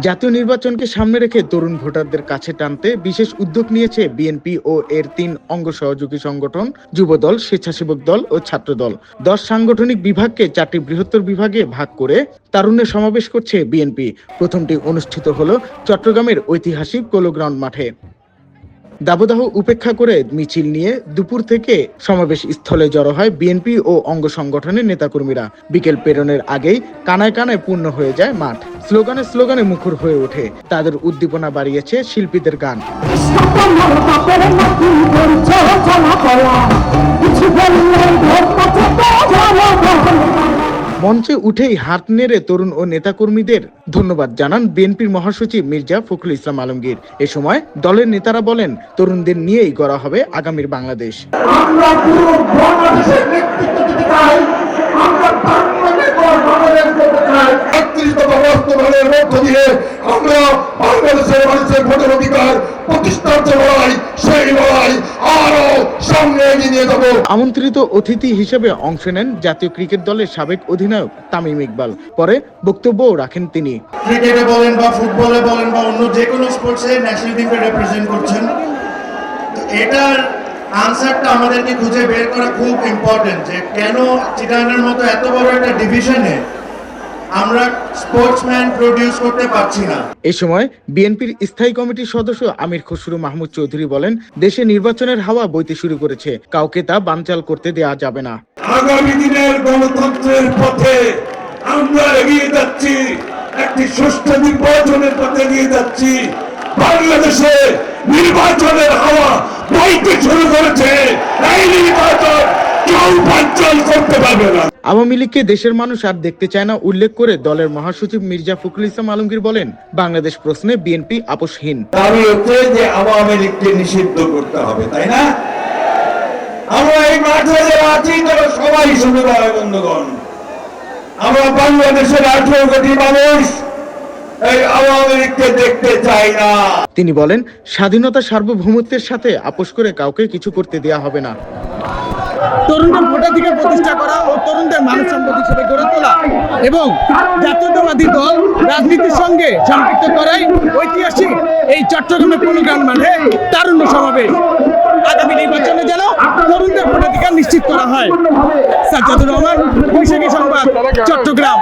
জাতীয় নির্বাচনকে সামনে রেখে তরুণ ভোটারদের কাছে টানতে বিশেষ উদ্যোগ নিয়েছে বিএনপি ও এর ৩ অঙ্গ সহযোগী সংগঠন যুবদল, স্বেচ্ছাসেবক দল ও ছাত্রদল। ১০ সাংগঠনিক বিভাগকে ৪টি বৃহত্তর বিভাগে ভাগ করে তারুণ্যের সমাবেশ করছে বিএনপি। প্রথমটি অনুষ্ঠিত হলো চট্টগ্রামের ঐতিহাসিক পোলো গ্রাউন্ড মাঠে। দাবদাহ উপেক্ষা করে মিছিল নিয়ে দুপুর থেকে সমাবেশ স্থলে জড়ো হয় বিএনপি ও অঙ্গ সংগঠনের নেতাকর্মীরা। বিকেল পেরোনের আগেই কানায় কানায় পূর্ণ হয়ে যায় মাঠ। স্লোগানে স্লোগানে মুখর হয়ে ওঠে। তাদের উদ্দীপনা বাড়িয়েছে শিল্পীদের গান। মঞ্চে উঠেই হাত নেড়ে তরুণ ও নেতাকর্মীদের ধন্যবাদ জানান বিএনপির মহাসচিব মির্জা ফখরুল ইসলাম আলমগীর। এ সময় দলের নেতারা বলেন, তরুণদের নিয়েই গড়া হবে আগামীর বাংলাদেশ। আমন্ত্রিত অতিথি হিসেবে অংশ নেন জাতীয় ক্রিকেট দলের সাবেক অধিনায়ক তামিম ইকবাল। পরে বক্তব্যও রাখেন তিনি। ক্রিকেটে বলেন বা ফুটবলে বলেন বা অন্য যে কোনো স্পোর্টসে ন্যাশনাল টিমকে রিপ্রেজেন্ট করছেন, তো এটার আনসারটা আমাদেরকে খুঁজে বের করা খুব ইম্পর্টেন্ট, যে কেন চিটাগাংয়ের মতো এত বড় একটা ডিভিশনে আমরা স্পোর্টসম্যান প্রডিউস করতে পারছি না। এ সময় বিএনপির স্থায়ী কমিটির সদস্য আমির খসরু মাহমুদ চৌধুরী বলেন, দেশে নির্বাচনের হাওয়া বইতে শুরু করেছে, কাউকে তা বানচাল করতে দেয়া যাবে না। আগামী দিনের গণতন্ত্রের পথে আমরা এগিয়ে যাচ্ছি, একটি সুষ্ঠু নির্বাচনের পথে এগিয়ে যাচ্ছি। বাংলাদেশে নির্বাচনের হাওয়া বইতে শুরু করেছে, এই নির্বাচন কেউ বানচাল করতে পারবে না। আওয়ামী লীগকে দেশের মানুষ আর দেখতে চায় না উল্লেখ করে দলের মহাসচিব মির্জা ফখরুল ইসলাম আলমগীর বলেন, বাংলাদেশ প্রশ্নে বিএনপি আপোষহীন। দাবি হচ্ছে যে আওয়ামী লীগকে নিষিদ্ধ করতে হবে, তাই না? আমরা এই মাঠে যারা আছি তারা সবাই শুনে পাবে বন্ধুগণ, আমরা বাংলাদেশের 18 কোটি মানুষ এই আওয়ামী লীগকে দেখতে চাই না। তিনি বলেন, স্বাধীনতা সার্বভৌমত্বের সাথে আপোষ করে কাউকে কিছু করতে দেয়া হবে না। তরুণদের ভোটাধিকার প্রতিষ্ঠা করা ও তরুণদের মানব সম্পদ হিসেবে গড়ে তোলা এবং জাতীয়তাবাদী দল রাজনীতির সঙ্গে সম্পৃক্ত করাই ঐতিহাসিক এই চট্টগ্রামের পোলো গ্রাউন্ড মাঠে তারুণ্য সমাবেশ। আগামী নির্বাচনে যেন তরুণদের ভোটাধিকার নিশ্চিত করা হয়। সাজ্জাদুর রহমান, বৈশাখী সংবাদ, চট্টগ্রাম।